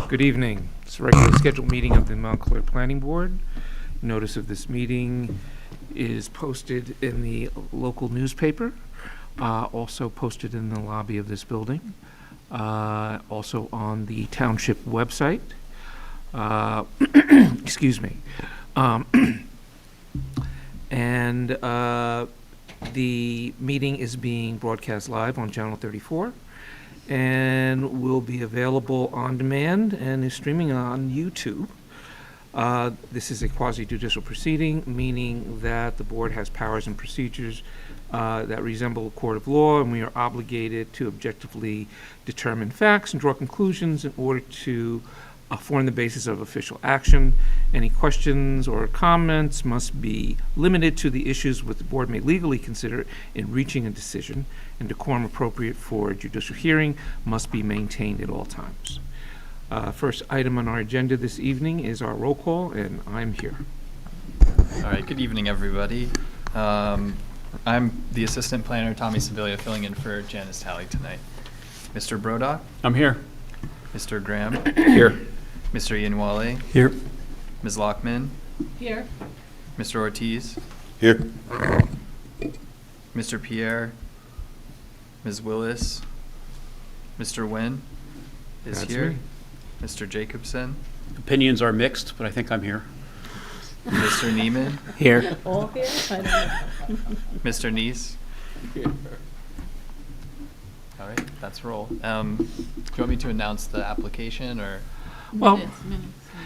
Good evening. It's a regularly scheduled meeting of the Montclair Planning Board. Notice of this meeting is posted in the local newspaper, also posted in the lobby of this building, also on the township website. Excuse me. And the meeting is being broadcast live on Channel 34 and will be available on demand and is streaming on YouTube. This is a quasi-judicial proceeding, meaning that the board has powers and procedures that resemble a court of law, and we are obligated to objectively determine facts and draw conclusions in order to form the basis of official action. Any questions or comments must be limited to the issues which the board may legally consider in reaching a decision, and decorum appropriate for a judicial hearing must be maintained at all times. First item on our agenda this evening is our roll call, and I'm here. All right, good evening, everybody. I'm the assistant planner, Tommy Sibilia, filling in for Janice Talley tonight. Mr. Brodock? I'm here. Mr. Graham? Here. Mr. Ianwale? Here. Ms. Lockman? Here. Mr. Ortiz? Here. Mr. Pierre? Ms. Willis? Mr. Nguyen is That's here. me. Mr. Jacobson? Opinions are mixed, but I think I'm here. Mr. Neiman? Here. All here? I don't know. Mr. Neese? All right, that's roll. Do you want me to announce the application or? Well, Minutes.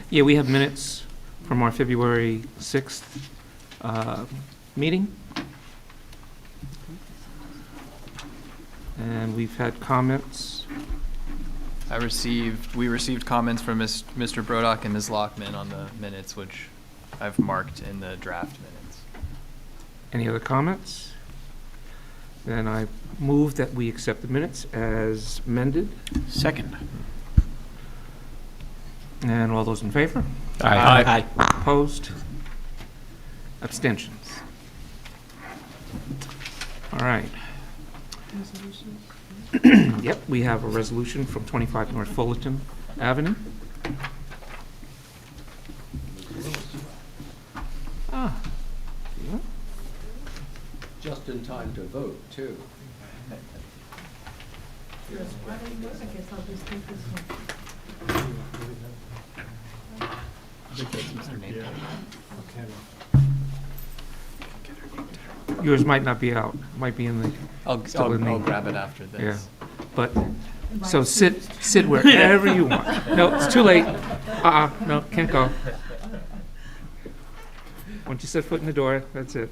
yeah, we have minutes from our February 6th meeting. And we've had comments. We received comments from Mr. Brodock and Ms. Lockman on the minutes, which I've marked in the draft minutes. Any other comments? Then I move that we accept the minutes as amended. Second. And all those in favor? Aye. Opposed? Abstentions? All right. Yep, we have a resolution from 25 North Fullerton Avenue. Ah. Yeah. Just in time to vote, too. I guess I'll just take this one. Yours might not be out, might be in the, Still in the- I'll grab it after this. yeah. But, so sit wherever you want. No, it's too late. No, can't go. Once you set foot in the door, that's it.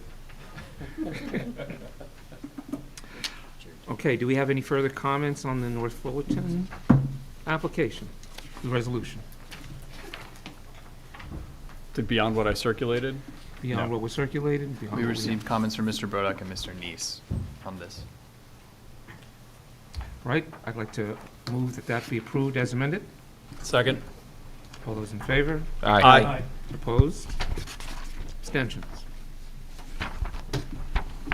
Okay, do we have any further comments on the North Fullerton application, the resolution, Beyond what I circulated? beyond No. what was circulated? beyond We what received comments from Mr. Brodock and Mr. Neese on this. Right, I'd like to move that that be approved as amended. Second. All those in favor? Aye. Opposed? Abstentions?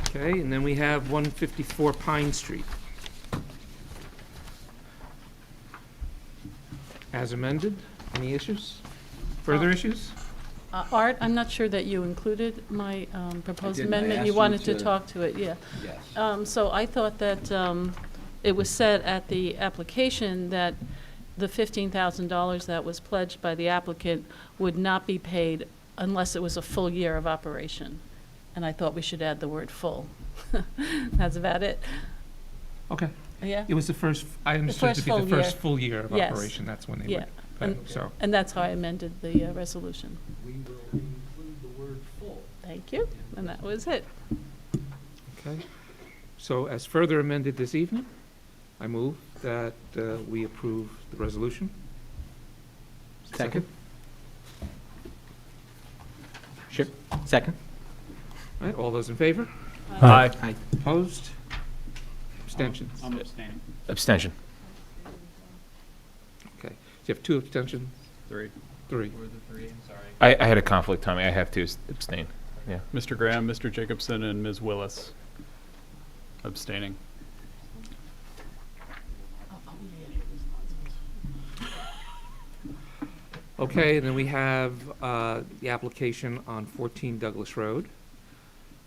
Okay, and then we have 154 Pine Street. As amended, any issues? Further issues? Art, I'm not sure that you included my proposed didn't. I amendment. asked You you wanted to to- talk to it, yeah. Yes. So I thought that it was said at the application that the $15,000 that was pledged by the applicant would not be paid unless it was a full year of operation. And I thought we should add the word full. That's about it. Okay, Yeah? it was the first, I understood to first be the full first year. full year of Yes. operation, that's when they Yeah. would, And- so, And that's how I amended the resolution. We will include the word full. Thank you. And that was it. okay. So as further amended this evening, I move that we approve the resolution. Second. Sure. Second. All right, all those in favor? Aye. Opposed? Abstentions? I'm abstaining. Abstention. Okay, so you have 2 abstentions, 3. 3. Who were the three? I'm sorry. I had a conflict, Tommy. I have to abstain. Yeah. Mr. Graham, Mr. Jacobson, and Ms. Willis. Abstaining. Okay, and then we have the application on 14 Douglas Road.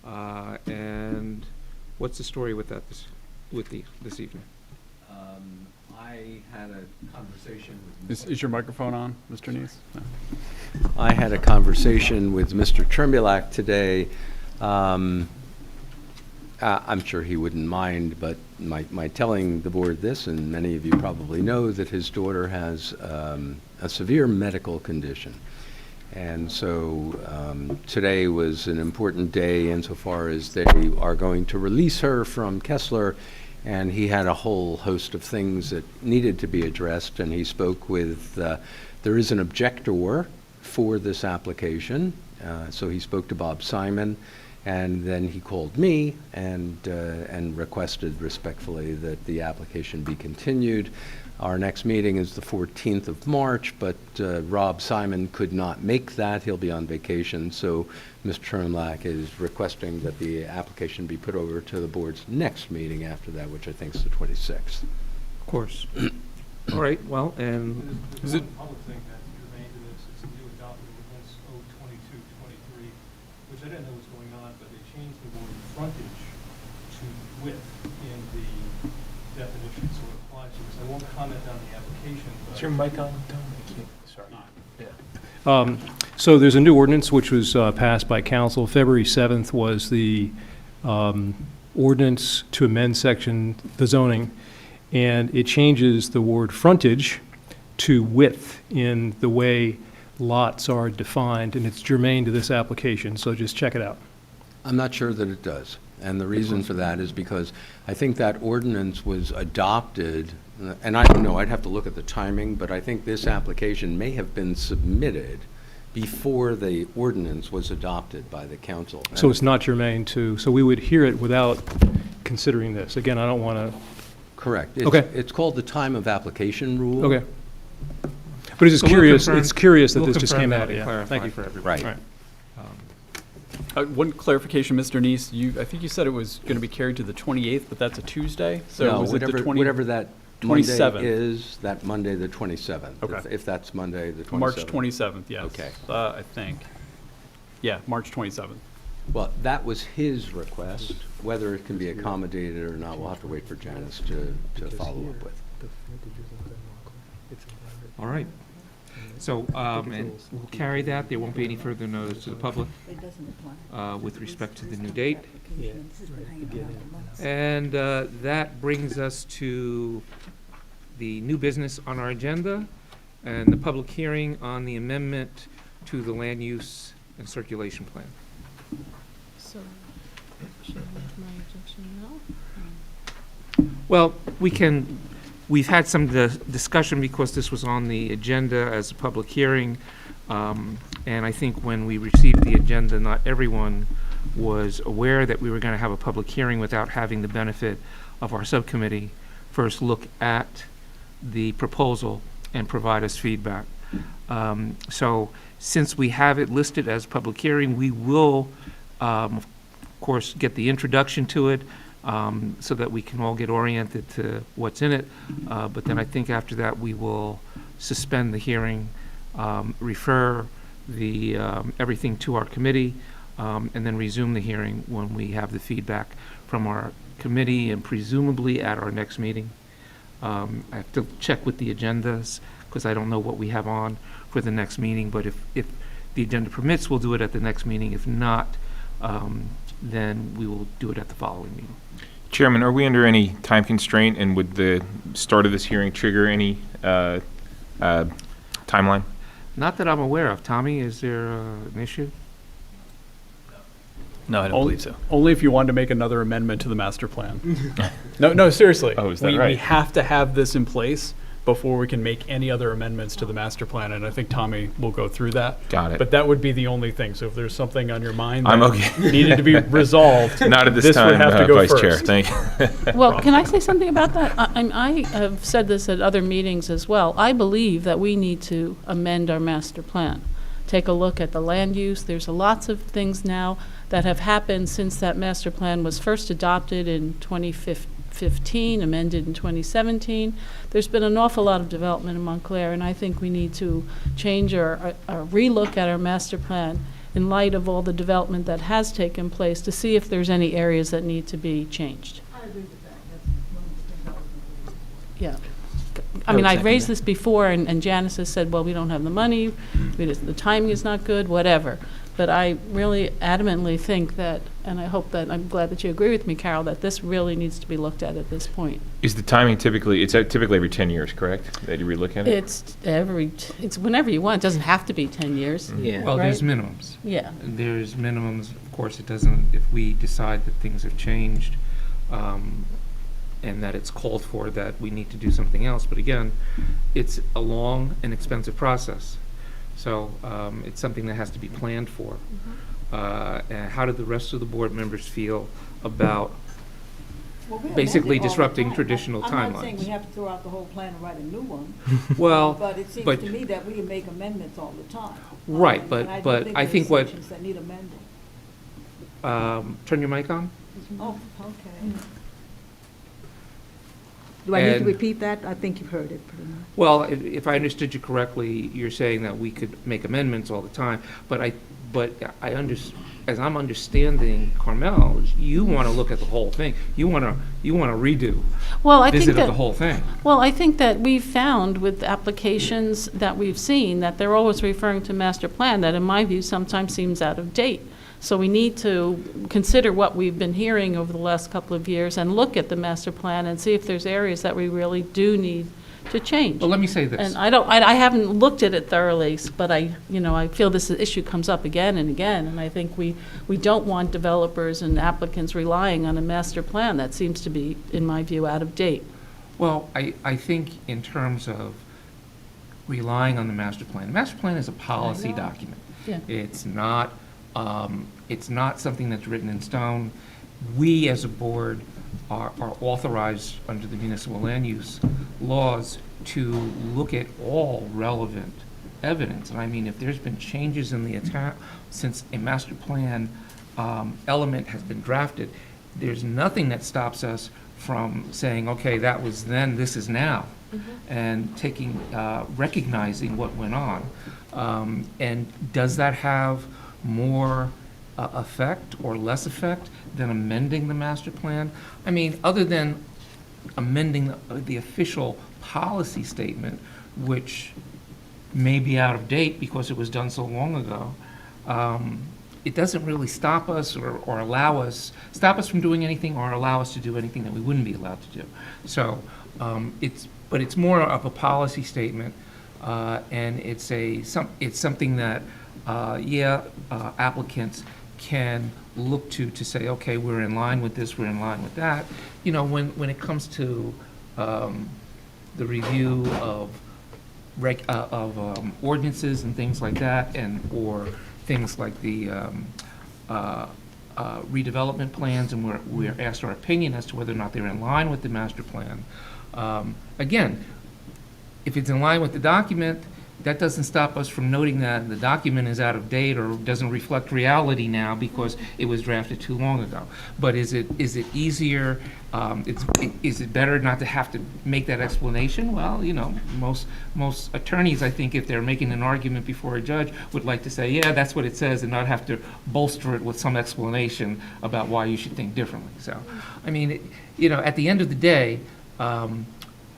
And what's the story with that this evening? I had a conversation with Is your microphone on, Mr. Neese? No. I had a conversation with Mr. Trembulac today. I'm sure he wouldn't mind, but my telling the board this, and many of you probably know, that his daughter has a severe medical condition. And so today was an important day insofar as they are going to release her from Kessler, and he had a whole host of things that needed to be addressed, and he spoke with, there is an objector for this application, so he spoke to Bob Simon, and then he called me and requested respectfully that the application be continued. Our next meeting is the 14th of March, but Rob Simon could not make that. He'll be on vacation, so Mr. Trembulac is requesting that the application be put over to the board's next meeting after that, which I think is the 26th. Of course. All right, well, and Is it- Public thing that's germane to this, it's the new adopted ordinance 02223, which I didn't know was going on, but they changed the word frontage to width in the definition, so it applies to this. I won't comment on the application, but. Is your mic on, Tom? I can't, sorry. So there's a new ordinance which was passed by council. February 7th was the ordinance to amend the zoning, and it changes the word frontage to width in the way lots are defined, and it's germane to this application, so just check it out. I'm not sure that it does. And the reason for that is because I think that ordinance was adopted, and I don't know, I'd have to look at the timing, but I think this application may have been submitted before the ordinance was adopted by the council. So it's not germane to, so we would hear it without considering this. Again, I don't want to, Correct. Okay. It's called the time of application rule. okay. But it's just So we'll curious, confirm- it's curious that we'll this just confirm came that out, and yeah. clarify Thank you. for everybody. Right. All right. One clarification, Mr. Neese, I think you said it was going to be carried to the 28th, but that's a Tuesday? So No, was it the whatever that Monday 27th. is, that Monday, the 27th. Okay. If that's Monday, the 27th. March 27th, yes. Okay. I think. Yeah, March 27th. Well, that was his request. Whether it can be accommodated or not, we'll have to wait for Janice to follow up with. All right. So, and we'll carry that. There won't be any further notice to the public with respect to the new date. And that brings us to the new business on our agenda and the public hearing on the amendment to the land use and circulation plan. So, should I make my objection now? Well, we've had some discussion because this was on the agenda as a public hearing. And I think when we received the agenda, not everyone was aware that we were going to have a public hearing without having the benefit of our subcommittee first look at the proposal and provide us feedback. So since we have it listed as public hearing, we will, of course, get the introduction to it so that we can all get oriented to what's in it. But then I think after that, we will suspend the hearing, refer the everything to our committee, and then resume the hearing when we have the feedback from our committee and presumably at our next meeting. I have to check with the agendas because I don't know what we have on for the next meeting, but if the agenda permits, we'll do it at the next meeting. If not, then we will do it at the following meeting. Chairman, are we under any time constraint, and would the start of this hearing trigger any timeline? Not that I'm aware of. Tommy, is there an issue? No, I don't believe so. Only if you wanted to make another amendment to the master plan. No, seriously. Oh, is that We right? have to have this in place before we can make any other amendments to the master plan, and I think Tommy will go through that. Got it. But that would be the only thing. So if there's something on your mind I'm that okay. needed to be resolved, Not at this would time, have to go Vice Chair. first. Thank you. Well, can I say something about that? I have said this at other meetings as well. I believe that we need to amend our master plan. Take a look at the land use. There's lots of things now that have happened since that master plan was first adopted in 2015. 2015, amended in 2017. There's been an awful lot of development in Montclair, and I think we need to change or relook at our master plan in light of all the development that has taken place to see if there's any areas that need to be changed. I agree with that. That's one of the things I was going to raise. Yeah. I mean, would I've second raised that. this before, and Janice has said, well, we don't have the money, the timing is not good, whatever. But I really adamantly think that, and I hope that, I'm glad that you agree with me, Carol, that this really needs to be looked at this point. Is the timing typically every 10 years, correct? That you relook at it? It's whenever you want, it doesn't have to be 10 years. Yeah. Well, there's Right? minimums. Yeah. There's minimums, of course, it doesn't, if we decide that things have changed, and that it's called for, that we need to do something else. But again, it's a long and expensive process. So it's something that has to be planned for. And how do the rest of the board members feel about Well, we basically amend it all the disrupting time. traditional I'm not saying we timelines? have to throw out the whole plan and write a new one, Well, but it seems but- to me that we can make amendments all the time. Right, And but I do I there's think what, sections that need amending. turn your mic on? Oh, okay. Do I need to And- repeat that? I think you've heard it pretty much. Well, if I understood you correctly, you're saying that we could make amendments all the time, but as I'm understanding Carmel, you want to look at the whole thing. You want to redo, Well, I think visit of that. the whole thing. Well, I think that we've found with applications that we've seen that they're always referring to master plan that in my view sometimes seems out of date. So we need to consider what we've been hearing over the last couple of years and look at the master plan and see if there's areas that we really do need to change. Well, let me say this. And I haven't looked at it thoroughly, but I feel this issue comes up again and again, and I think we don't want developers and applicants relying on a master plan that seems to be, in my view, out of date. Well, I think in terms of relying on the master plan is a policy document. Yeah. It's not something that's written in stone. We, as a board, are authorized under the municipal land use laws to look at all relevant evidence. And I mean, if there's been changes in the since a master plan element has been drafted, there's nothing that stops us from saying, okay, that was then, this is now, and recognizing what went on. And does that have more effect or less effect than amending the master plan? I mean, other than amending the official policy statement, which may be out of date because it was done so long ago, it doesn't really stop us or stop us from doing anything or allow us to do anything that we wouldn't be allowed to do. So it's more of a policy statement, and it's something that applicants can look to say, okay, we're in line with this, we're in line with that. You know, when it comes to the review of ordinances and things like that, or things like the redevelopment plans, and we're asked our opinion as to whether or not they're in line with the master plan. Again, if it's in line with the document, that doesn't stop us from noting that the document is out of date or doesn't reflect reality now because it was drafted too long ago. But is it easier, is it better not to have to make that explanation? Well, you know, most attorneys, I think, if they're making an argument before a judge, would like to say, yeah, that's what it says, and not have to bolster it with some explanation about why you should think differently. So, I mean, at the end of the day,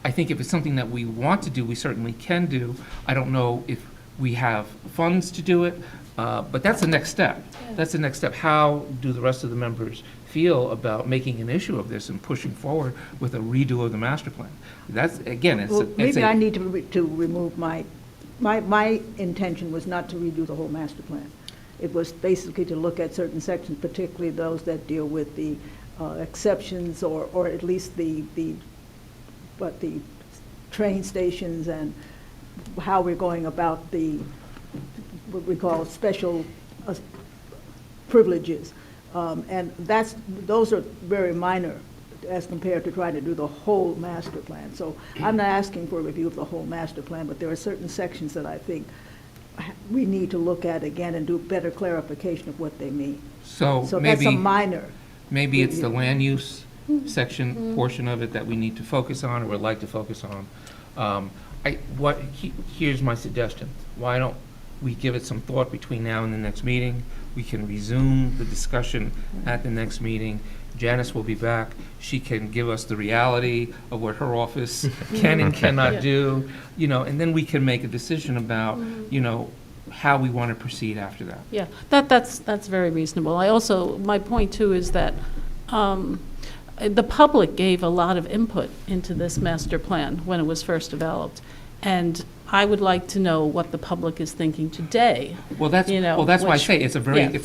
I think if it's something that we want to do, we certainly can do. I don't know if we have funds to do it, but that's the next step. That's the next step. How do the rest of the members feel about making an issue of this and pushing forward with a redo of the master plan? That's, again, Well, maybe I need to remove my intention was not to redo the whole master plan. It was basically to look at certain sections, particularly those that deal with the exceptions or at least the train stations and how we're going about what we call special privileges. And those are very minor as compared to trying to do the whole master plan. So I'm not asking for a review of the whole master plan, but there are certain sections that I think we need to look at again and do better clarification of what they mean. So So that's a maybe, minor. maybe it's the land use section, portion of it that we need to focus on or would like to focus on. Here's my suggestion. Why don't we give it some thought between now and the next meeting? We can resume the discussion at the next meeting. Janice will be back. She can give us the reality of what her office can and cannot do, and then we can make a decision about, how we want to proceed after that. Yeah, that's very reasonable. My point too is that the public gave a lot of input into this master plan when it was first developed. And I would like to know what the public is thinking today. Well, that's why I say it's a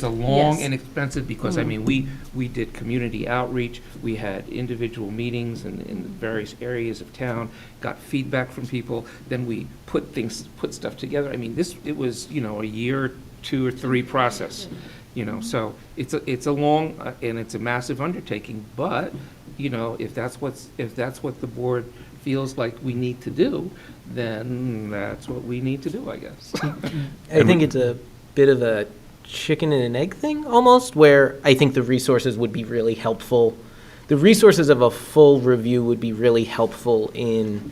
long Yes. and expensive, because, we did community outreach, we had individual meetings in various areas of town, got feedback from people, then we put stuff together. It was, a year, 2 or 3 process, so it's a long, and it's a massive undertaking, but, if that's what the board feels like we need to do, then that's what we need to do, I guess. I think it's a bit of a chicken and an egg thing, almost, where I think the resources would be really helpful. The resources of a full review would be really helpful in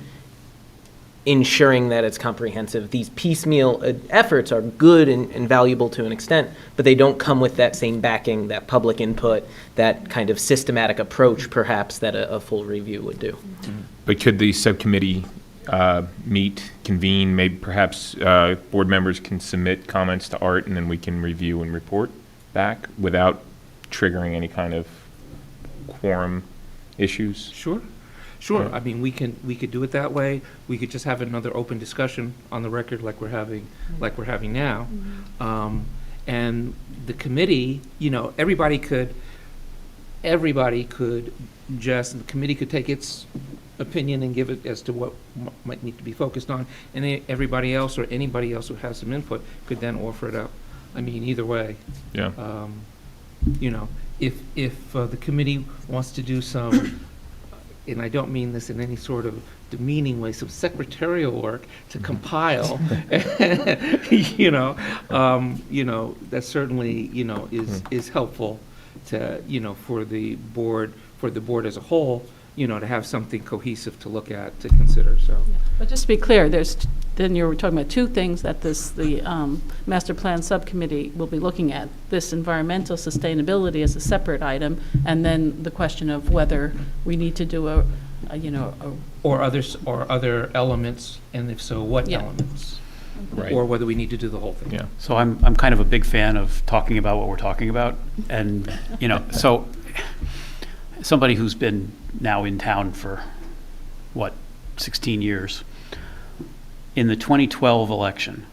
ensuring that it's comprehensive. These piecemeal efforts are good and valuable to an extent, but they don't come with that same backing, that public input, that kind of systematic approach, perhaps, that a full review would do. But could the subcommittee convene, maybe perhaps board members can submit comments to Art, and then we can review and report back without triggering any kind of quorum issues? Sure. We could do it that way. We could just have another open discussion on the record like we're having now. And the committee, the committee could take its opinion and give it as to what might need to be focused on, and then everybody else or anybody else who has some input could then offer it up. Either way. Yeah. If the committee wants to do some, and I don't mean this in any sort of demeaning way, some secretarial work to compile, that certainly, is helppful to, for the board as a whole, to have something cohesive to look at, to consider, so. But just to be clear, then you're talking about 2 things that the master plan subcommittee will be looking at. This environmental sustainability as a separate item, and then the question of whether we need to do Or other elements, and if so, what Yeah. elements? Right. Or whether we need to do the whole thing. Yeah. So I'm kind of a big fan of talking about what we're talking about. And, so somebody who's been now in town for, 16 years, in the 2012 election,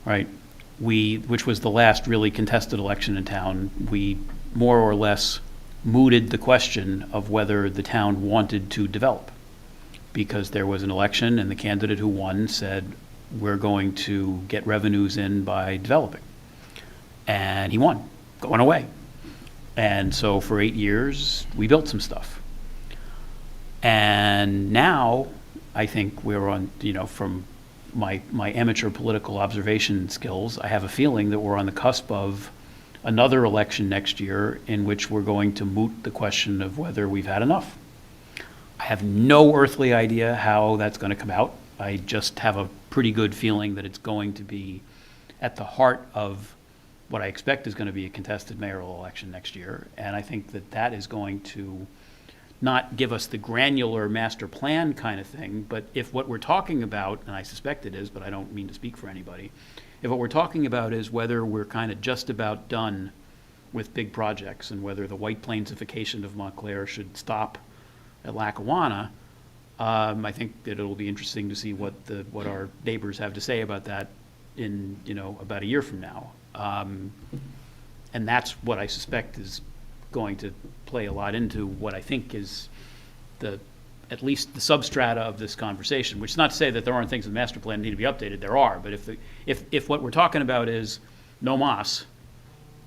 right, which was the last really contested election in town, we more or less mooted the question of whether the town wanted to develop. Because there was an election and the candidate who won said, we're going to get revenues in by developing. And he won, going away. And so for 8 years, we built some stuff. And now, I think we're on, from my amateur political observation skills, I have a feeling that we're on the cusp of another election next year in which we're going to moot the question of whether we've had enough. I have no earthly idea how that's going to come out. I just have a pretty good feeling that it's going to be at the heart of what I expect is going to be a contested mayoral election next year. And I think that is going to not give us the granular master plan kind of thing, but if what we're talking about, and I suspect it is, but I don't mean to speak for anybody, if what we're talking about is whether we're kind of just about done with big projects and whether the White Plainsification of Montclair should stop at Lackawanna, I think that it'll be interesting to see what our neighbors have to say about that in, about a year from now. And that's what I suspect is going to play a lot into what I think is at least the substrata of this conversation, which is not to say that there aren't things in the master plan that need to be updated. There are, but if what we're talking about is no mas,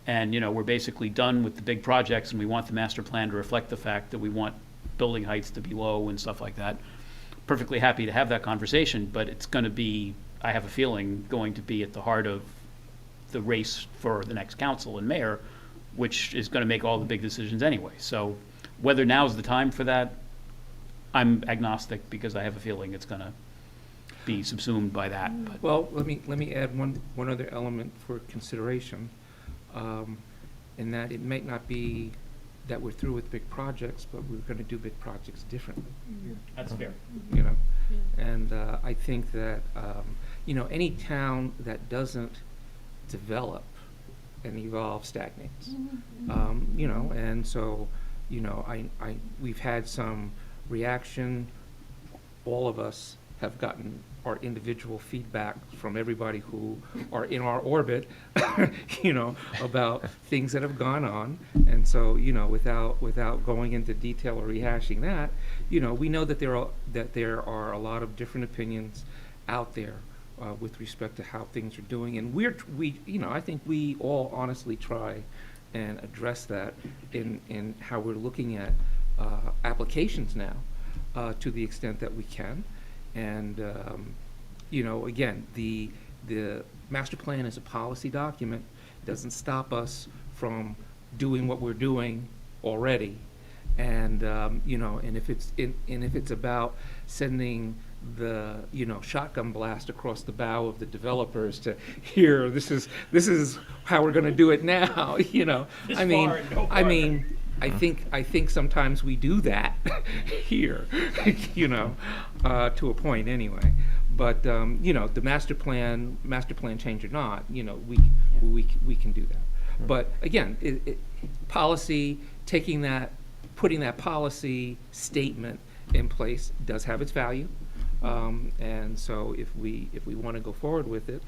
and we're basically done with the big projects, and we want the master plan to reflect the fact that we want building heights to be low and stuff like that, perfectly happy to have that conversation, but it's going to be, I have a feeling, going to be at the heart of the race for the next council and mayor, which is going to make all the big decisions anyway. So Whether now's the time for that, I'm agnostic because I have a feeling it's going to be subsumed by that. But Well, let me add one other element for consideration, in that it might not be that we're through with big projects, but we're going to do big projects differently, that's fair. you know? Yeah. And I think that, any town that doesn't develop and evolve stagnates. And so, we've had some reaction. All of us have gotten our individual feedback from everybody who are in our orbit, about things that have gone on. And so, without going into detail or rehashing that, we know that there are a lot of different opinions out there with respect to how things are doing. And I think we all honestly try and address that in how we're looking at applications now, to the extent that we can. And, again, the master plan is a policy document. It doesn't stop us from doing what we're doing already. And, and if it's about sending the, shotgun blast across the bow of the developers to here, this is how we're gonna do it now, I think sometimes we do that here, to a point anyway. But, the master plan change or not, we can do that. But again, policy, putting that policy statement in place does have its value. And so if we want to go forward with it,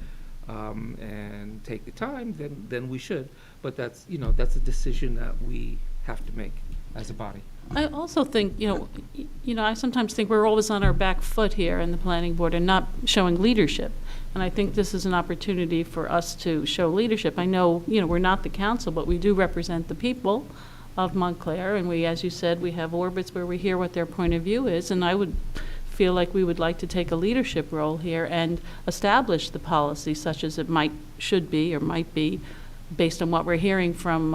and take the time, then we should. But that's a decision that we have to make as a body. I also think, I sometimes think we're always on our back foot here in the planning board and not showing leadership. And I think this is an opportunity for us to show leadership. I know, we're not the council, but we do represent the people of Montclair. And we, as you said, we have orbits where we hear what their point of view is. And I would feel like we would like to take a leadership role here and establish the policy such as it should be or might be based on what we're hearing from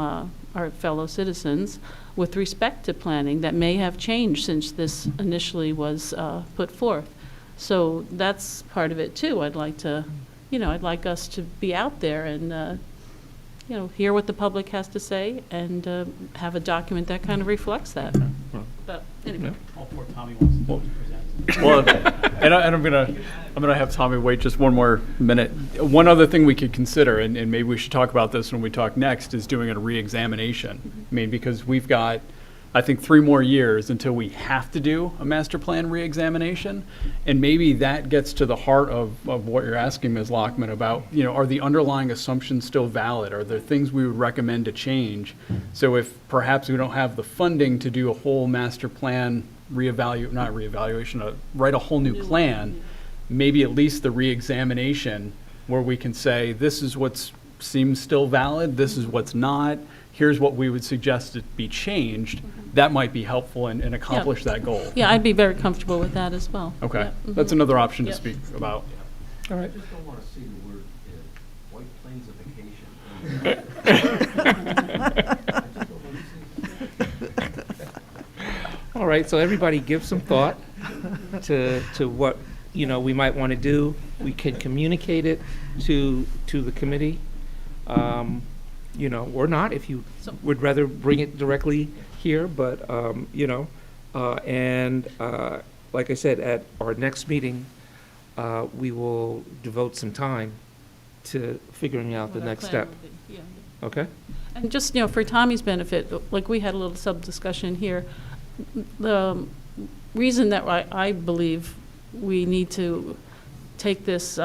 our fellow citizens with respect to planning that may have changed since this initially was put forth. So that's part of it too. I'd like us to be out there and, hear what the public has to say and have a document that kind of reflects that. But anyway. Oh, poor Tommy wants to present. Well, and I'm gonna have Tommy wait just one more minute. One other thing we could consider, and maybe we should talk about this when we talk next, is doing a re-examination. I mean, because we've got, I think, 3 more years until we have to do a master plan re-examination, and maybe that gets to the heart of what you're asking, Ms. Lockman, about, are the underlying assumptions still valid? Are there things we would recommend to change? So if perhaps we don't have the funding to do a whole master plan write a whole new plan, maybe at least the re-examination where we can say, this is what seems still valid, this is what's not, here's what we would suggest to be changed, that might be helpful and accomplish that goal. Yeah, I'd be very comfortable with that as well. Okay, Yeah. that's another option to Yep. speak about. All right. I just don't want to see the word White Plains of vacation. All right, so everybody give some thought to what, we might want to do. We can communicate it to the committee, or not, if you would rather bring it directly here, but, like I said, at our next meeting, we will devote some time to figuring out the What our next plan step, will be, yeah. okay? And just, for Tommy's benefit, like we had a little sub-discussion here, the reason that I believe we need to take this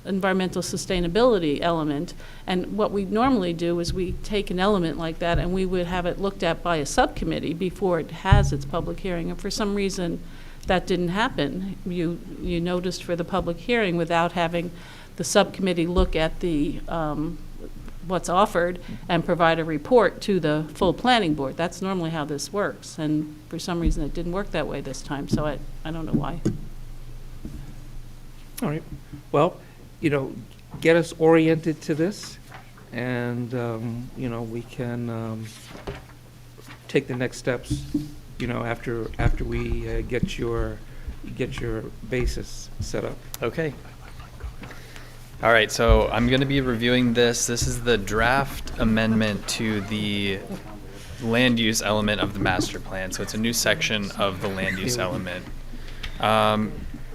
environmental sustainability element, and what we normally do is we take an element like that and we would have it looked at by a subcommittee before it has its public hearing, and for some reason that didn't happen. You noticed for the public hearing, without having the subcommittee look at the what's offered and provide a report to the full planning board. That's normally how this works, and for some reason it didn't work that way this time, so I don't know why. All right, well, get us oriented to this, and, we can take the next steps, after we get your basis set up. Okay. All right, so I'm going to be reviewing this. This is the draft amendment to the land use element of the master plan. So it's a new section of the land use element.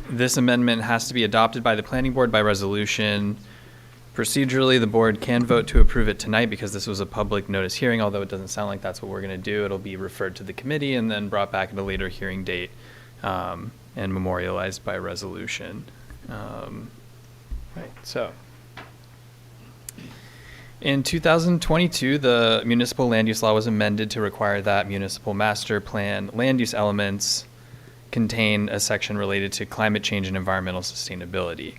This amendment has to be adopted by the planning board by resolution. Procedurally, the board can vote to approve it tonight because this was a public notice hearing, although it doesn't sound like that's what we're going to do. It'll be referred to the committee and then brought back at a later hearing date and memorialized by resolution. Right, so. In 2022, the municipal land use law was amended to require that municipal master plan land use elements contain a section related to climate change and environmental sustainability.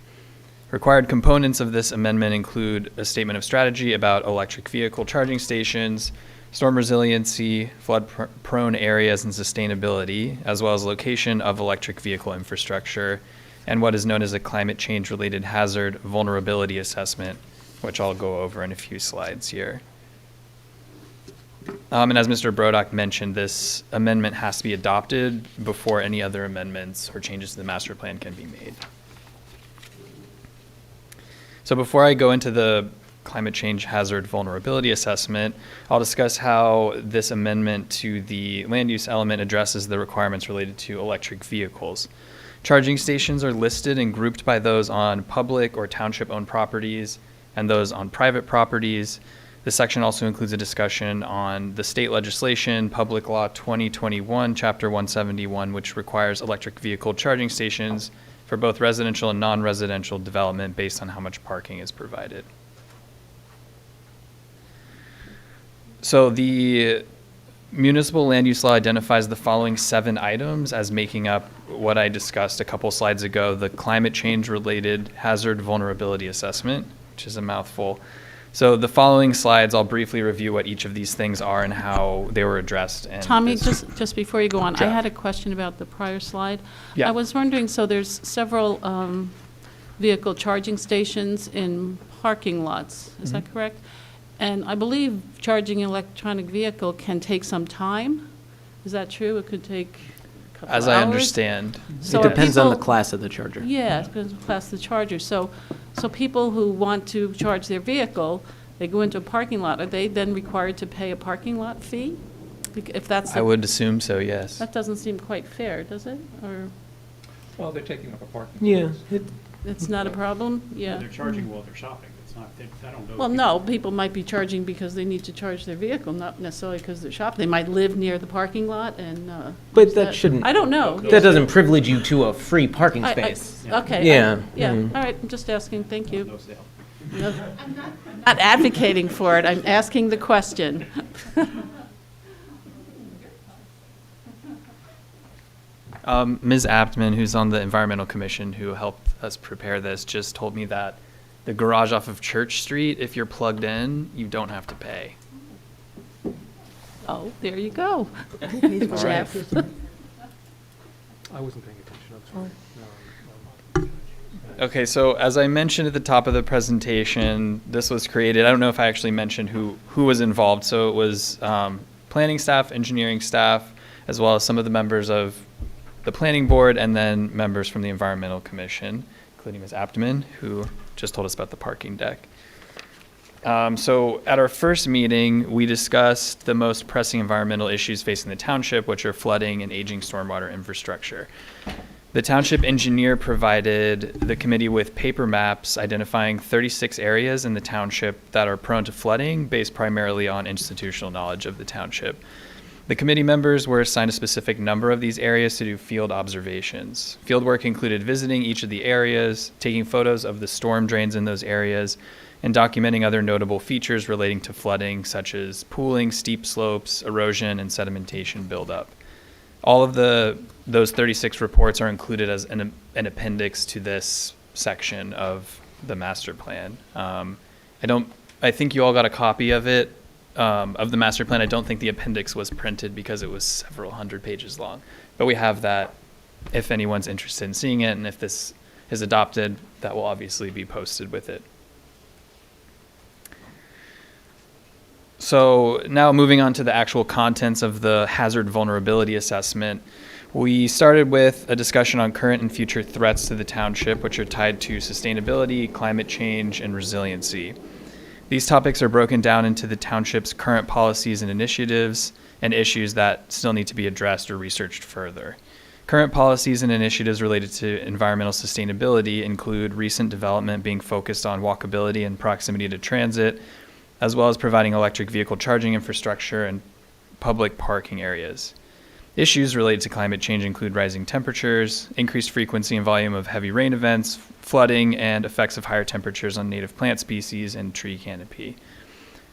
Required components of this amendment include a statement of strategy about electric vehicle charging stations, storm resiliency, flood-prone areas, and sustainability, as well as location of electric vehicle infrastructure, and what is known as a climate change-related hazard vulnerability assessment, which I'll go over in a few slides here. And as Mr. Brodock mentioned, this amendment has to be adopted before any other amendments or changes to the master plan can be made. So before I go into the climate change hazard vulnerability assessment, I'll discuss how this amendment to the land use element addresses the requirements related to electric vehicles. Charging stations are listed and grouped by those on public or township-owned properties and those on private properties. This section also includes a discussion on the state legislation, Public Law 2021, Chapter 171, which requires electric vehicle charging stations for both residential and non-residential development based on how much parking is provided. So the municipal land use law identifies the following 7 items as making up what I discussed a couple slides ago, the climate change related hazard vulnerability assessment, which is a mouthful. So the following slides, I'll briefly review what each of these things are and how they were addressed. And Tommy, just before you go on, I had a question about the prior slide. Yeah. I was wondering, so there's several vehicle charging stations in parking lots, is that correct? And I believe charging an electronic vehicle can take some time. Is that true? It could take a couple as hours? I understand. So It are depends on the people- class of the charger. Yeah, it depends on the class of the charger. So people who want to charge their vehicle, they go into a parking lot. Are they then required to pay a parking lot fee? If that's, I would assume so, yes. that doesn't seem quite fair, does it? Or Well, they're taking up a parking. Yeah, it's not a problem? Yeah. They're charging while they're shopping. It's not, I don't know. Well, no, people might be charging because they need to charge their vehicle, not necessarily because they're shopping. They might live near the parking lot and. But use that shouldn't- I don't know. that doesn't privilege you to a free parking space. Okay. Yeah. Yeah, Mhm. all right, I'm just asking, thank you. No, I'm not advocating for it, I'm asking the question. Ms. Aptman, who's on the Environmental Commission, who helped us prepare this, just told me that the garage off of Church Street, if you're plugged in, you don't have to pay. Oh, there you go. Jeff. I wasn't paying attention, I'm sorry. Okay, so as I mentioned at the top of the presentation, this was created, I don't know if I actually mentioned who was involved. So it was planning staff, engineering staff, as well as some of the members of the planning board, and then members from the Environmental Commission, including Ms. Aptman, who just told us about the parking deck. So at our first meeting, we discussed the most pressing environmental issues facing the township, which are flooding and aging stormwater infrastructure. The township engineer provided the committee with paper maps identifying 36 areas in the township that are prone to flooding based primarily on institutional knowledge of the township. The committee members were assigned a specific number of these areas to do field observations. Field work included visiting each of the areas, taking photos of the storm drains in those areas, and documenting other notable features relating to flooding, such as pooling, steep slopes, erosion, and sedimentation buildup. All of those 36 reports are included as an appendix to this section of the master plan. I think you all got a copy of it, of the master plan. I don't think the appendix was printed because it was several hundred pages long. But we have that if anyone's interested in seeing it, and if this is adopted, that will obviously be posted with it. So now moving on to the actual contents of the hazard vulnerability assessment, we started with a discussion on current and future threats to the township, which are tied to sustainability, climate change, and resiliency. These topics are broken down into the township's current policies and initiatives and issues that still need to be addressed or researched further. Current policies and initiatives related to environmental sustainability include recent development being focused on walkability and proximity to transit, as well as providing electric vehicle charging infrastructure and public parking areas. Issues related to climate change include rising temperatures, increased frequency and volume of heavy rain events, flooding, and effects of higher temperatures on native plant species and tree canopy.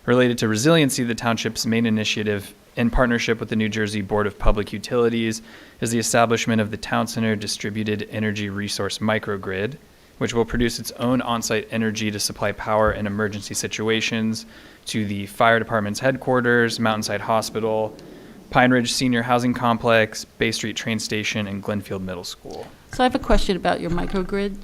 Related to resiliency, the township's main initiative, in partnership with the New Jersey Board of Public Utilities, is the establishment of the Town Center Distributed Energy Resource Microgrid, which will produce its own on-site energy to supply power in emergency situations to the fire department's headquarters, Mountainside Hospital, Pine Ridge Senior Housing Complex, Bay Street Train Station, and Glenfield Middle School. So I have a question about your microgrid.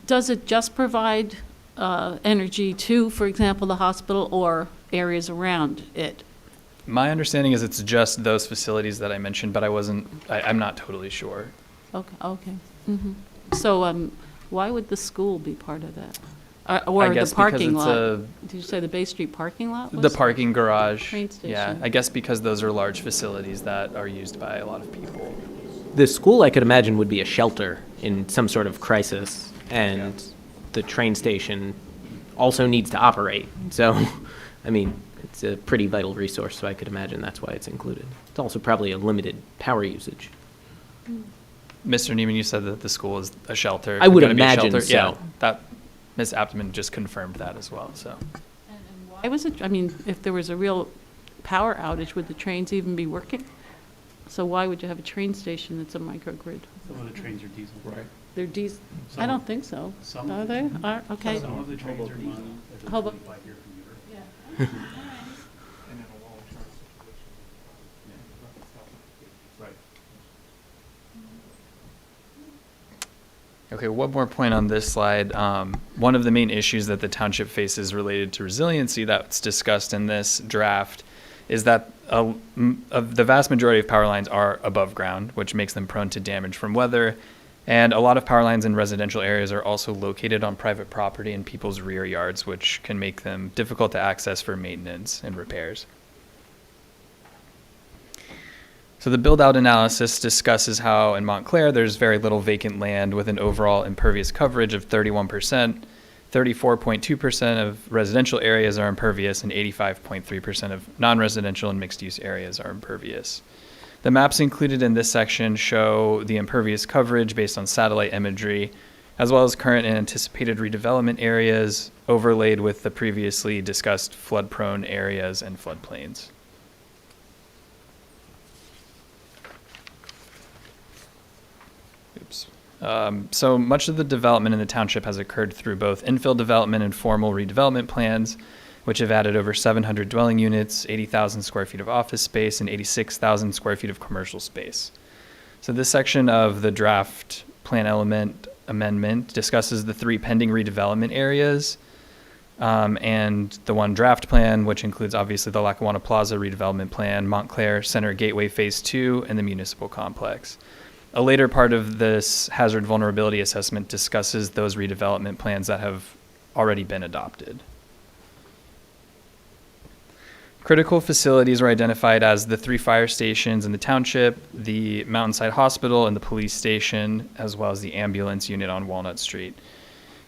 Does it just provide energy to, for example, the hospital or areas around it? My understanding is it's just those facilities that I mentioned, but I'm not totally sure. Okay. So why would the school be part of that? I Or guess the parking because lot? Did you say the Bay Street parking lot? The parking garage. Train station. Yeah, I guess because those are large facilities that are used by a lot of people. The school, I could imagine, would be a shelter in some sort of crisis, and the train station also needs to operate. So, I mean, it's a pretty vital resource, so I could imagine that's why it's included. It's also probably a limited power usage. Mr. Neiman, you said that the school is a shelter. I would gonna be a imagine shelter. so. Yeah, that Ms. Aptman just confirmed that as well. So, Why was it, I mean, if there was a real power outage, would the trains even be working? So why would you have a train station that's a microgrid? Some of the trains are diesel. Right. They're diesel, I Some- don't think so. some Are of they? them. Are, okay. Some of the trains are diesel. How about- okay, one more point on this slide. One of the main issues that the township faces related to resiliency that's discussed in this draft is that the vast majority of power lines are above ground, which makes them prone to damage from weather. And a lot of power lines in residential areas are also located on private property in people's rear yards, which can make them difficult to access for maintenance and repairs. So the build-out analysis discusses how in Montclair there's very little vacant land with an overall impervious coverage of 31%, 34.2% of residential areas are impervious, and 85.3% of non-residential and mixed-use areas are impervious. The maps included in this section show the impervious coverage based on satellite imagery, as well as current and anticipated redevelopment areas overlaid with the previously discussed flood-prone areas and floodplains. So much of the development in the township has occurred through both infill development and formal redevelopment plans, which have added over 700 dwelling units, 80,000 square feet of office space, and 86,000 square feet of commercial space. So this section of the draft plan element amendment discusses the 3 pending redevelopment areas and the 1 draft plan, which includes obviously the Lackawanna Plaza redevelopment plan, Montclair Center Gateway Phase 2, and the municipal complex. A later part of this hazard vulnerability assessment discusses those redevelopment plans that have already been adopted. Critical facilities were identified as the 3 fire stations in the township, the Mountainside Hospital, and the police station, as well as the ambulance unit on Walnut Street.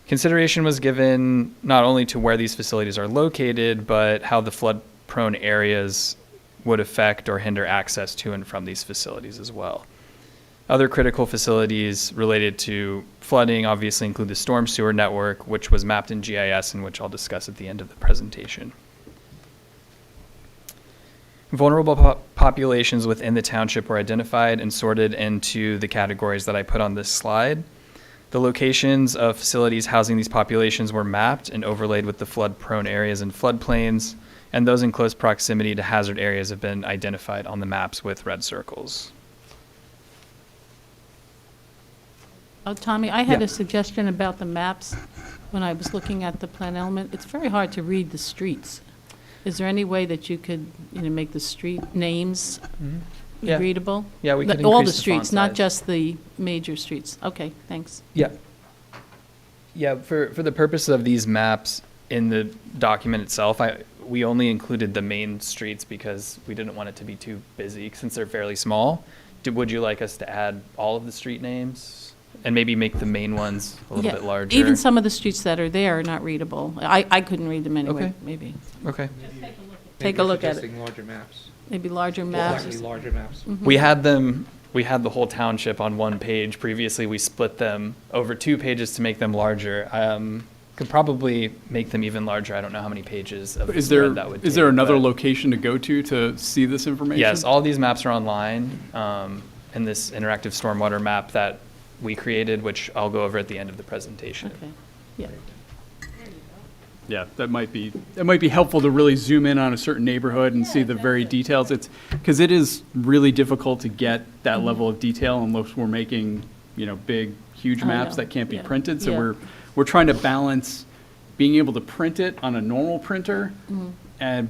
Consideration was given not only to where these facilities are located, but how the flood-prone areas would affect or hinder access to and from these facilities as well. Other critical facilities related to flooding obviously include the storm sewer network, which was mapped in GIS and which I'll discuss at the end of the presentation. Vulnerable populations within the township were identified and sorted into the categories that I put on this slide. The locations of facilities housing these populations were mapped and overlaid with the flood-prone areas and floodplains, and those in close proximity to hazard areas have been identified on the maps with red circles. Oh, Tommy, I had Yeah. a suggestion about the maps when I was looking at the plan element. It's very hard to read the streets. Is there any way that you could, make the street names Yeah. readable? Yeah, we could All the increase the font streets, not size. just the major streets. Okay, thanks. Yeah. Yeah, for the purpose of these maps in the document itself, we only included the main streets because we didn't want it to be too busy since they're fairly small. Would you like us to add all of the street names and maybe make the main ones a little Yeah, bit larger? Even some of the streets that are there are not readable. I couldn't read them anyway, Okay. maybe. Okay. Take a look at it. Suggesting larger maps. Maybe larger maps. Slightly larger maps. We had the whole township on one page. Previously, we split them over 2 pages to make them larger. Could probably make them even larger. I don't know how many pages of Is spread that would is take, there another but- location to go to see this information? Yes, all these maps are online in this interactive stormwater map that we created, which I'll go over at the end of the presentation. Okay, yeah. Yeah, that might be helpful to really zoom in on a certain neighborhood and see the very details. It's, because it is really difficult to get that level of detail unless we're making, big, huge I maps know, that can't be yeah, printed. So yeah. we're trying to balance being able to print it on a normal printer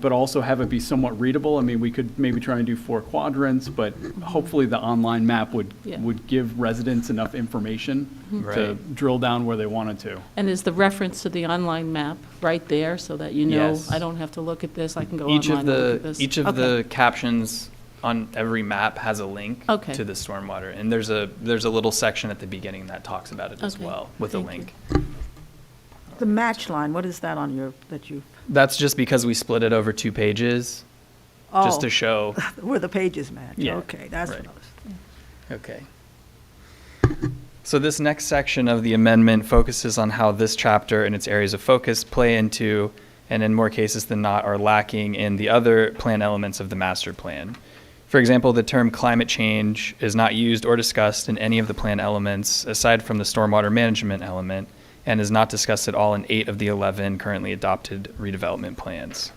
but also have it be somewhat readable. I mean, we could maybe try and do 4 quadrants, but hopefully the online map Yeah. would give residents enough information to Right. drill down where they wanted to. And is the reference to the online map right there so that you know, Yes. I don't have to look at this, I can go Each online of and look at this? each of Okay. the captions on every map has a link Okay. to the stormwater, and there's a little section at the beginning that talks about it as Okay, well with a thank you. link. The match line, what is that on that you, That's just because we split it over 2 pages, just to show. where the pages match? Yeah, Okay, that's what right. I was. Okay. So this next section of the amendment focuses on how this chapter and its areas of focus play into, and in more cases than not, are lacking in the other plan elements of the master plan. For example, the term climate change is not used or discussed in any of the plan elements aside from the stormwater management element, and is not discussed at all in 8 of the 11 currently adopted redevelopment plans.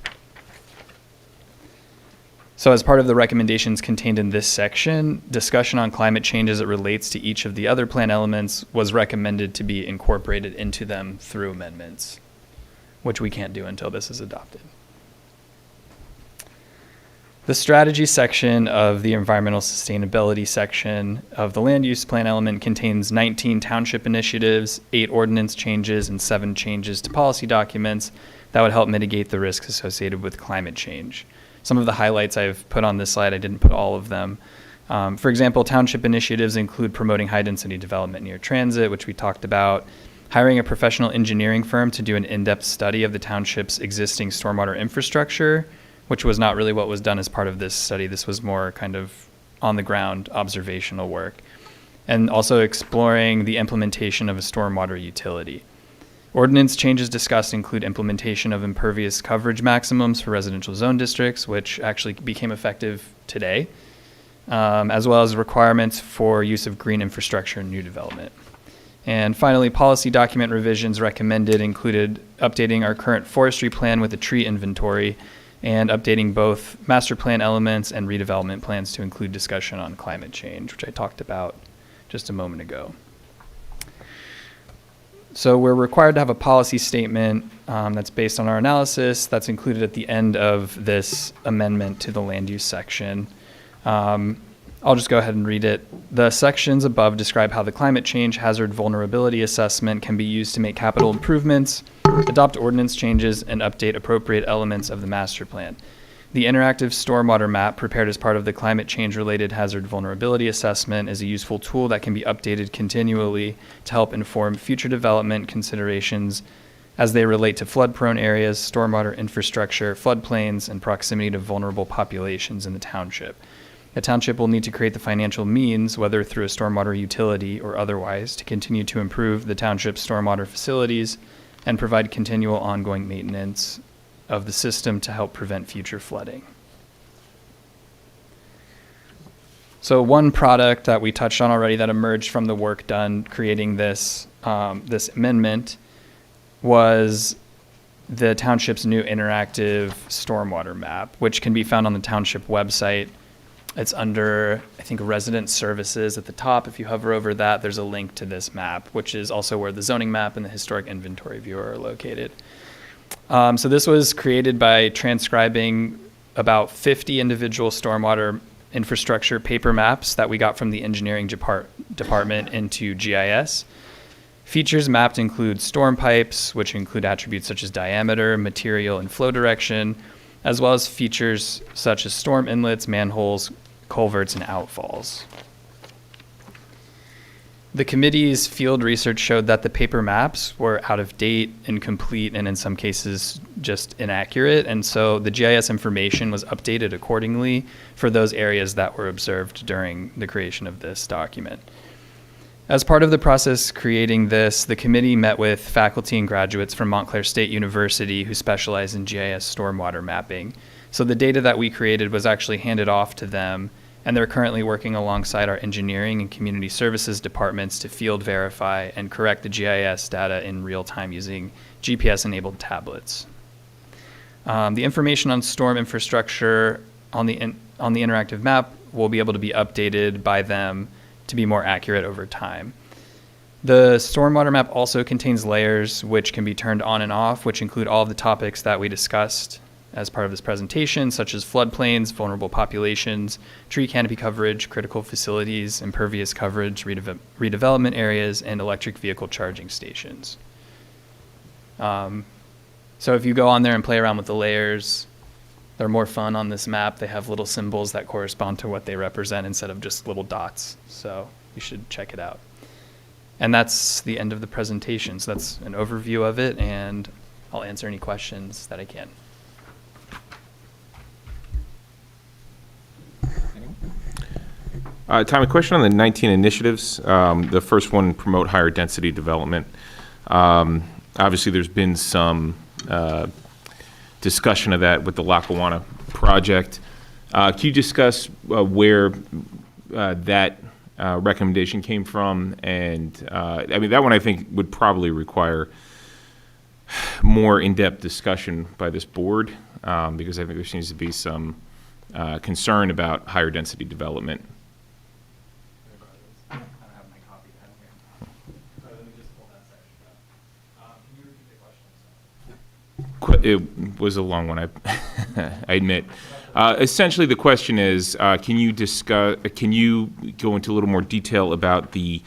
So as part of the recommendations contained in this section, discussion on climate change as it relates to each of the other plan elements was recommended to be incorporated into them through amendments, which we can't do until this is adopted. The strategy section of the environmental sustainability section of the land use plan element contains 19 township initiatives, 8 ordinance changes, and 7 changes to policy documents that would help mitigate the risks associated with climate change. Some of the highlights I've put on this slide, I didn't put all of them. For example, township initiatives include promoting high-density development near transit, which we talked about, hiring a professional engineering firm to do an in-depth study of the township's existing stormwater infrastructure, which was not really what was done as part of this study. This was more kind of on-the-ground observational work. And also exploring the implementation of a stormwater utility. Ordinance changes discussed include implementation of impervious coverage maximums for residential zone districts, which actually became effective today, as well as requirements for use of green infrastructure in new development. And finally, policy document revisions recommended included updating our current forestry plan with a tree inventory and updating both master plan elements and redevelopment plans to include discussion on climate change, which I talked about just a moment ago. So we're required to have a policy statement that's based on our analysis that's included at the end of this amendment to the land use section. I'll just go ahead and read it. The sections above describe how the climate change hazard vulnerability assessment can be used to make capital improvements, adopt ordinance changes, and update appropriate elements of the master plan. The interactive stormwater map prepared as part of the climate change-related hazard vulnerability assessment is a useful tool that can be updated continually to help inform future development considerations as they relate to flood-prone areas, stormwater infrastructure, floodplains, and proximity to vulnerable populations in the township. The township will need to create the financial means, whether through a stormwater utility or otherwise, to continue to improve the township's stormwater facilities and provide continual ongoing maintenance of the system to help prevent future flooding. So one product that we touched on already that emerged from the work done creating this, this amendment was the township's new interactive stormwater map, which can be found on the township website. It's under, I think, resident services at the top. If you hover over that, there's a link to this map, which is also where the zoning map and the historic inventory viewer are located. So this was created by transcribing about 50 individual stormwater infrastructure paper maps that we got from the engineering department into GIS. Features mapped include storm pipes, which include attributes such as diameter, material, and flow direction, as well as features such as storm inlets, manholes, culverts, and outfalls. The committee's field research showed that the paper maps were out of date, incomplete, and in some cases just inaccurate, and so the GIS information was updated accordingly for those areas that were observed during the creation of this document. As part of the process creating this, the committee met with faculty and graduates from Montclair State University who specialize in GIS stormwater mapping. So the data that we created was actually handed off to them, and they're currently working alongside our engineering and community services departments to field verify and correct the GIS data in real time using GPS-enabled tablets. The information on storm infrastructure on the interactive map will be able to be updated by them to be more accurate over time. The stormwater map also contains layers which can be turned on and off, which include all of the topics that we discussed as part of this presentation, such as floodplains, vulnerable populations, tree canopy coverage, critical facilities, impervious coverage, redevelopment areas, and electric vehicle charging stations. So if you go on there and play around with the layers, they're more fun on this map. They have little symbols that correspond to what they represent instead of just little dots. So you should check it out. And that's the end of the presentation. So that's an overview of it, and I'll answer any questions that I can. Tom, a question on the 19 initiatives. The first one, promote higher density development. Obviously, there's been some discussion of that with the Lackawanna project. Can you discuss where that recommendation came from? And I mean, that one I think would probably require more in-depth discussion by this board because I think there seems to be some concern about higher density development. It was a long one, I admit. Essentially, the question is, can you go into a little more detail about the,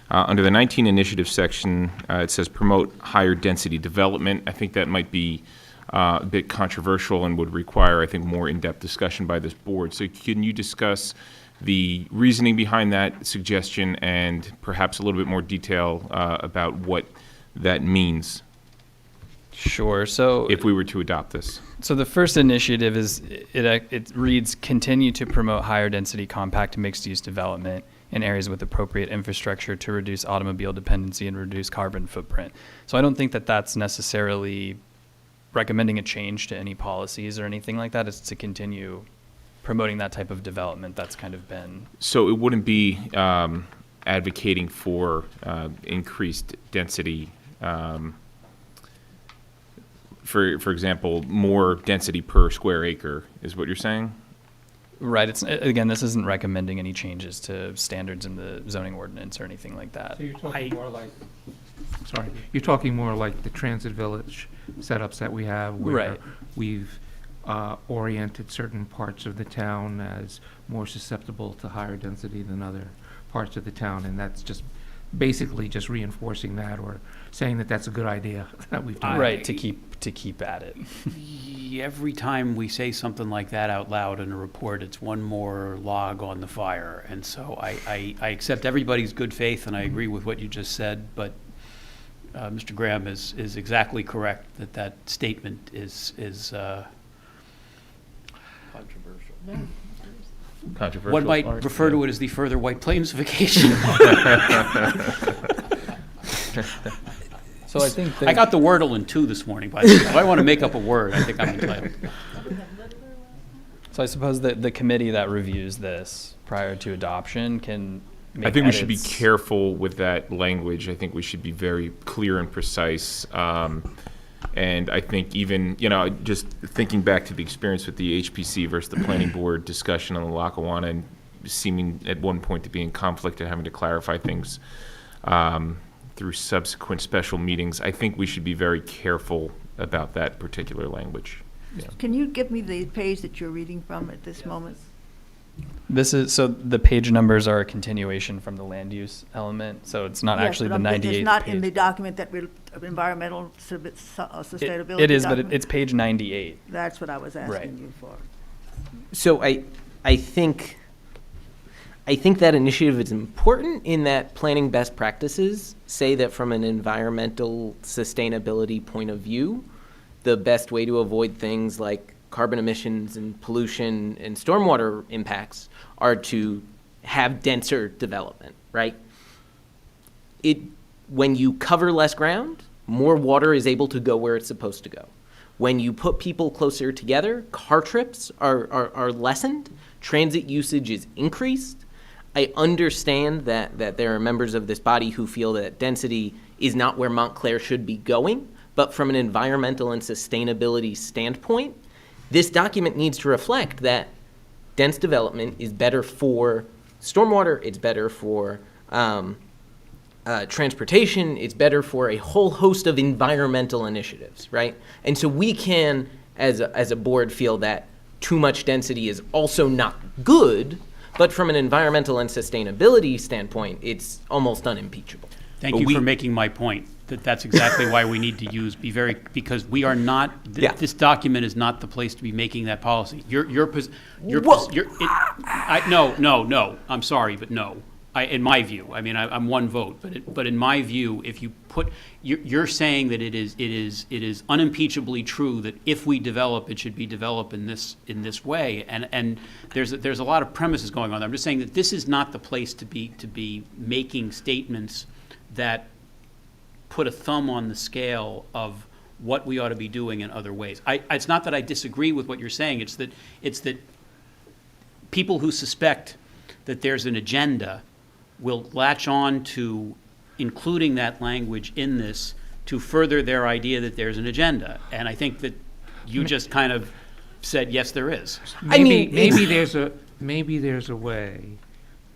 under the 19 initiative section, it says promote higher density development. I think that might be a bit controversial and would require, I think, more in-depth discussion by this board. So can you discuss the reasoning behind that suggestion and perhaps a little bit more detail about what that means? Sure. So if we were to adopt this. So the first initiative is, it reads, continue to promote higher density compact mixed use development in areas with appropriate infrastructure to reduce automobile dependency and reduce carbon footprint. So I don't think that that's necessarily recommending a change to any policies or anything like that. It's to continue promoting that type of development that's kind of been. So it wouldn't be advocating for increased density, for example, more density per square acre is what you're saying? Right. It's, again, this isn't recommending any changes to standards in the zoning ordinance or anything like that. So you're talking more like, sorry, you're talking more like the transit village setups that we have where Right. we've oriented certain parts of the town as more susceptible to higher density than other parts of the town, and that's just basically just reinforcing that or saying that that's a good idea that we've done. Right, to keep at it. Every time we say something like that out loud in a report, it's one more log on the fire. And so I accept everybody's good faith, and I agree with what you just said, but Mr. Graham is exactly correct that that statement is Controversial. one might refer to it as the further White Plainsification. So I think I got the Wordle in 2 this morning, by the way. If I want to make up a word, I think I'm entitled. So I suppose that the committee that reviews this prior to adoption can make I think we should be edits. careful with that language. I think we should be very clear and precise. And I think even, just thinking back to the experience with the HPC versus the planning board discussion on the Lackawanna and seeming at one point to be in conflict and having to clarify things through subsequent special meetings, I think we should be very careful about that particular language. Yeah. Can you give me the page that you're reading from at this moment? So the page numbers are a continuation from the land use element, so it's not Yes, actually but the 98th it's not in page. the document that environmental sustainability. It is, but document? it's page 98. That's what I was Right. asking you for. So I think that initiative is important in that planning best practices say that from an environmental sustainability point of view, the best way to avoid things like carbon emissions and pollution and stormwater impacts are to have denser development, right? When you cover less ground, more water is able to go where it's supposed to go. When you put people closer together, car trips are lessened, transit usage is increased. I understand that there are members of this body who feel that density is not where Montclair should be going, but from an environmental and sustainability standpoint, this document needs to reflect that dense development is better for stormwater, it's better for transportation, it's better for a whole host of environmental initiatives, right? And so we can, as a board, feel that too much density is also not good, but from an environmental and sustainability standpoint, it's almost unimpeachable. Thank you for making my point, that's exactly why we need to because we are not, this document is not the place to be making that policy. No, I'm sorry, but no. In my view, I mean, I'm one vote, but in my view, if you you're saying that it is unimpeachably true that if we develop, it should be developed in this way, and there's a lot of premises going on there. I'm just saying that this is not the place to be making statements that put a thumb on the scale of what we ought to be doing in other ways. It's not that I disagree with what you're saying. It's that people who suspect that there's an agenda will latch on to including that language in this to further their idea that there's an agenda. And I think that you just kind of said, yes, there is. Maybe there's a way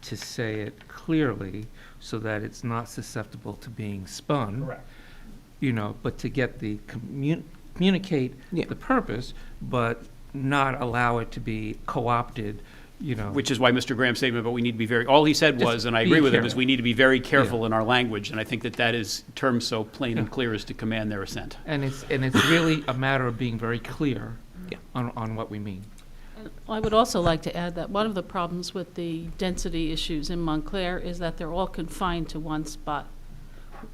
to say it clearly so that it's not susceptible to being spun. Correct. But to get the communicate the purpose, but not allow it to be co-opted. Which is why Mr. Graham's statement, but we need to be all he said was, and I agree with him, is we need to be very careful in our language, and I think that is termed so plain and clear as to command their assent. And it's really a matter of being very clear on what we mean. I would also like to add that one of the problems with the density issues in Montclair is that they're all confined to one spot.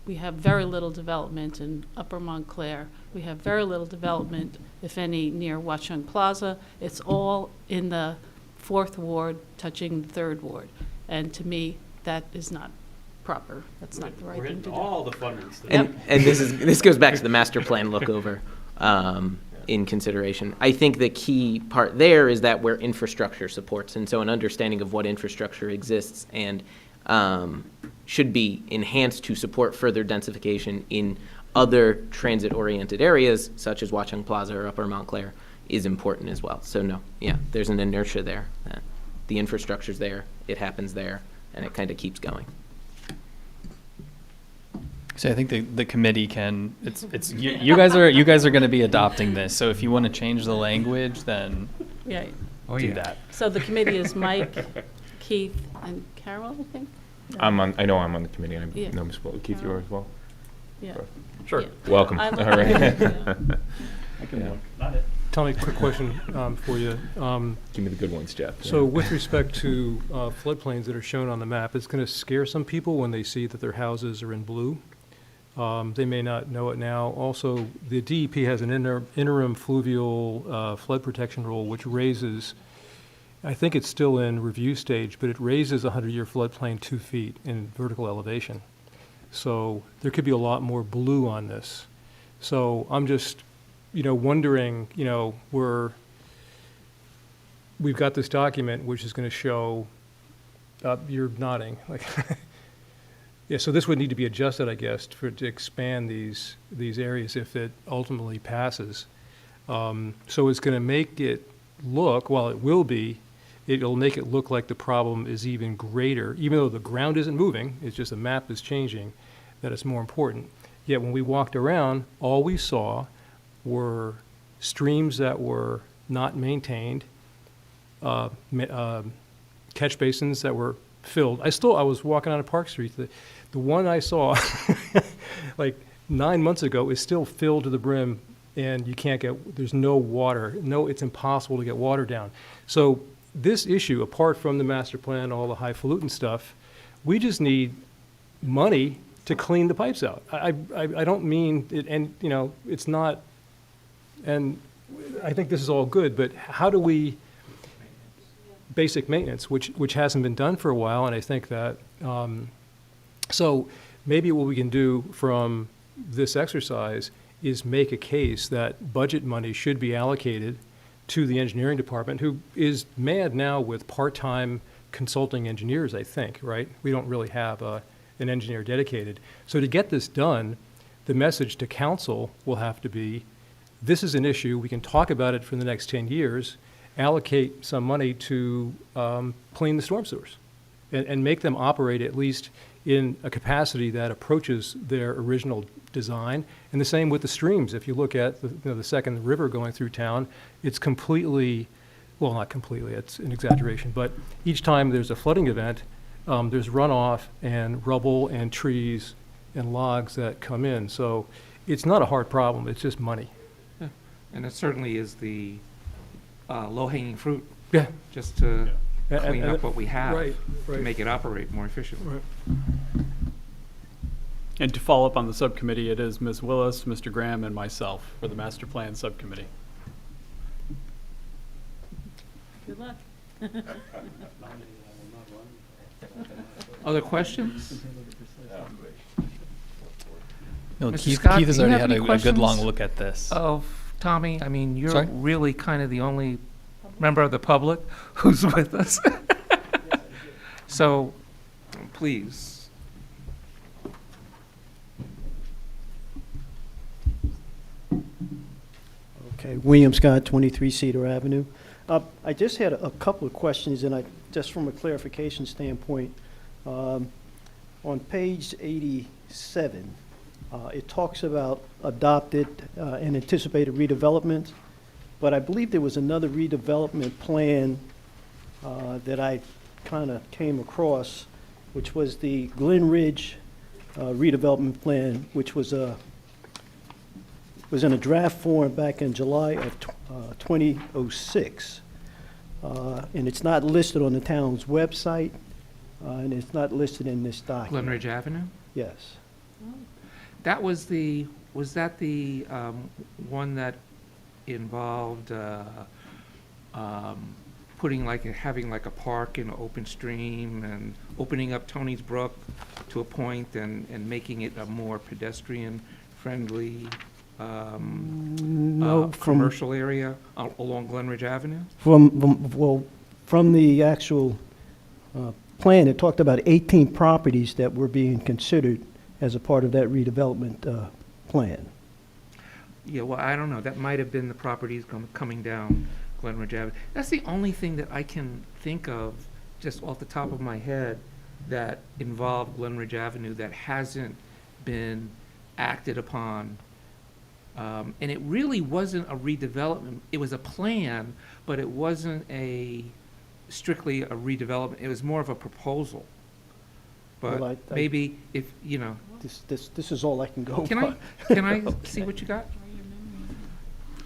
We have very little development in Upper Montclair. We have very little development, if any, near Watchung Plaza. It's all in the 4th Ward touching the 3rd Ward. And to me, that is not proper. That's not the right thing to do. All the fun ones. And this goes back to the master plan lookover in consideration. I think the key part there is that where infrastructure supports, and so an understanding of what infrastructure exists and should be enhanced to support further densification in other transit-oriented areas, such as Watchung Plaza or Upper Montclair, is important as well. So no, there's an inertia there. The infrastructure's there, it happens there, and it kind of keeps going. So I think the committee can. You guys are going to be adopting this. So if you want to change the language, then do that. So the committee is Mike, Keith, and Carol, I think? I know I'm on the committee. I know Ms. Keith, you are as well? Yeah. Sure. Yeah. Welcome. I All like right. that, I can look. Not it. Tommy, quick question for you. Give me the good ones, Jeff. So with respect to floodplains that are shown on the map, it's going to scare some people when they see that their houses are in blue. They may not know it now. Also, the DEP has an interim fluvial flood protection rule, which raises, I think it's still in review stage, but it raises a 100-year floodplain 2 feet in vertical elevation. So there could be a lot more blue on this. So I'm just, wondering, we've got this document which is going to show, you're nodding, like, Yeah, so this would need to be adjusted, I guess, to expand these areas if it ultimately passes. So it's going to make it look, well, it will be, it'll make it look like the problem is even greater, even though the ground isn't moving, it's just the map is changing, that it's more important. Yet when we walked around, all we saw were streams that were not maintained, catch basins that were filled. I was walking on a Park Street, the one I saw like 9 months ago is still filled to the brim, and there's no water. No, it's impossible to get water down. So this issue, apart from the master plan, all the highfalutin stuff, we just need money to clean the pipes out. I don't mean it, and it's not, and I think this is all good, but how do we, basic maintenance, which hasn't been done for a while, and I think that, so maybe what we can do from this exercise is make a case that budget money should be allocated to the engineering department, who is mad now with part-time consulting engineers, I think, right? We don't really have an engineer dedicated. So to get this done, the message to council will have to be, this is an issue, we can talk about it for the next 10 years, allocate some money to clean the storm sewers and make them operate at least in a capacity that approaches their original design. And the same with the streams. If you look at the second river going through town, it's completely, well, not completely, it's an exaggeration, but each time there's a flooding event, there's runoff and rubble and trees and logs that come in. So it's not a hard problem, it's just money. Yeah. And it certainly is the low-hanging fruit. Yeah. Just to And- clean and- up what we have right, to right. make it operate more efficiently. Right. And to follow up on the subcommittee, it is Ms. Willis, Mr. Graham, and myself for the master plan subcommittee. Good luck. Other questions? No, Mr. Keith, Scott, Keith has do you already have had any a good long questions look at this. Of Tommy? I mean, you're Sorry? really kind of the only member of the public who's with us. So, please. Okay, William Scott, 23 Cedar Avenue. I just had a couple of questions, and just from a clarification standpoint, on page 87, it talks about adopted and anticipated redevelopment, but I believe there was another redevelopment plan that I kind of came across, which was the Glen Ridge redevelopment plan, which was in a draft form back in July of 2006. And it's not listed on the town's website, and it's not listed in this document. Glen Ridge Avenue? Yes. That was that the one that involved having like a park in an open stream and opening up Tony's Brook to a point and making it a more pedestrian-friendly commercial area along Glen Ridge Avenue? From the actual plan, it talked about 18 properties that were being considered as a part of that redevelopment plan. Yeah, well, I don't know. That might have been the properties coming down Glen Ridge Avenue. That's the only thing that I can think of, just off the top of my head, that involved Glen Ridge Avenue that hasn't been acted upon. And it really wasn't a redevelopment. It was a plan, but it wasn't strictly a redevelopment. It was more of a proposal. But Well, I- maybe if, This is all I can go Can by. I see what you got?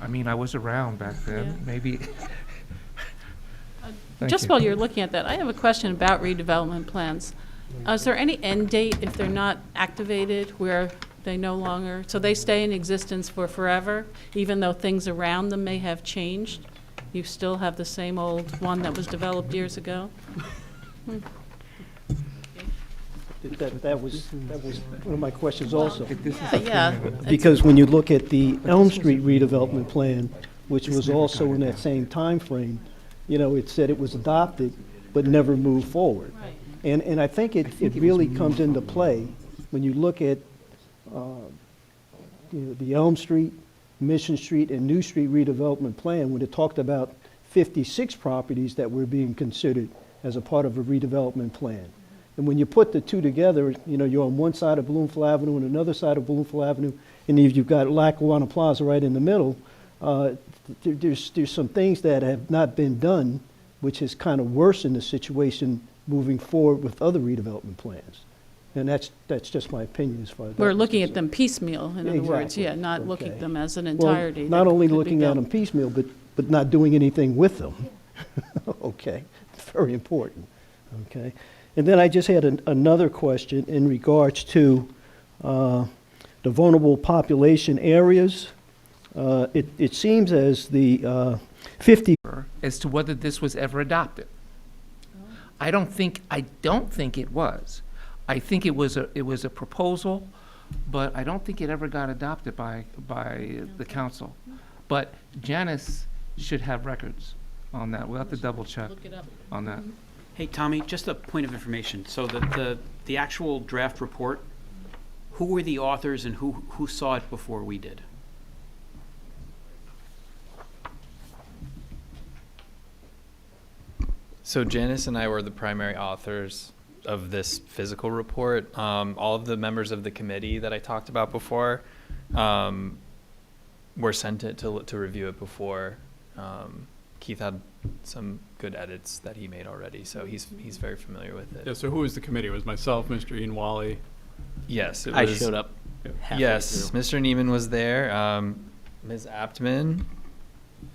I mean, I was around back then, Yeah. maybe. Thank Just you. while you're looking at that, I have a question about redevelopment plans. Is there any end date if they're not activated where they no longer, so they stay in existence for forever, even though things around them may have changed? You still have the same old one that was developed years ago? That was one of my questions also. Yeah. Because when you look at the Elm Street redevelopment plan, which was also in that same time frame, it said it was adopted but never moved forward. Right. And I think it really comes into play when you look at the Elm Street, Mission Street, and New Street redevelopment plan, when it talked about 56 properties that were being considered as a part of a redevelopment plan. And when you put the two together, you're on one side of Bloomfield Avenue and another side of Bloomfield Avenue, and you've got Lackawanna Plaza right in the middle. There's some things that have not been done, which has kind of worsened the situation moving forward with other redevelopment plans. And that's just my opinion as far as that We're is looking at concerned. them piecemeal, in other words, Exactly. yeah, not looking at Okay. them as an Well, entirety. not that only could be looking at built. them piecemeal, but not doing anything with them. Okay, very important, okay? And then I just had another question in regards to the vulnerable population areas. It seems as the 50... As to whether this was ever adopted. I don't think it was. I think it was a proposal, but I don't think it ever got adopted by the council. But Janice should have records on that. We'll have to double check Look it up. on that. Hey, Tommy, just a point of information. So the actual draft report, who were the authors and who saw it before we did? So Janice and I were the primary authors of this physical report. All of the members of the committee that I talked about before were sent it to review it before. Keith had some good edits that he made already, so he's very familiar with it. Yeah, so who was the committee? It was myself, Mr. Ian Wally. Yes, it I was. showed up halfway Yes, through. Mr. Neiman was there. Ms. Aptman,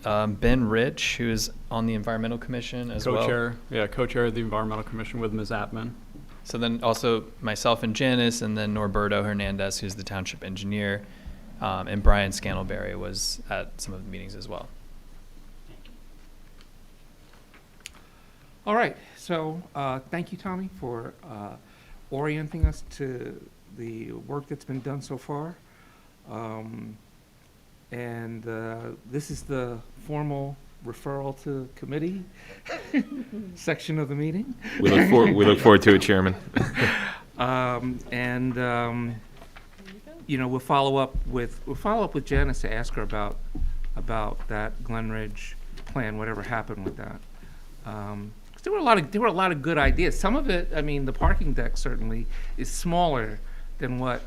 Ben Rich, who is on the Environmental Commission as well. Co-chair of the Environmental Commission with Ms. Atman. So then also myself and Janice, and then Norberto Hernandez, who's the township engineer, and Brian Scantleberry was at some of the meetings as well. All right, so thank you, Tommy, for orienting us to the work that's been done so far. And this is the formal referral to committee section of the meeting. We look forward to it, Chairman. We'll follow up with Janice to ask her about that Glen Ridge plan, whatever happened with that. 'Cause there were a lot of good ideas. Some of it, I mean, the parking deck certainly is smaller than what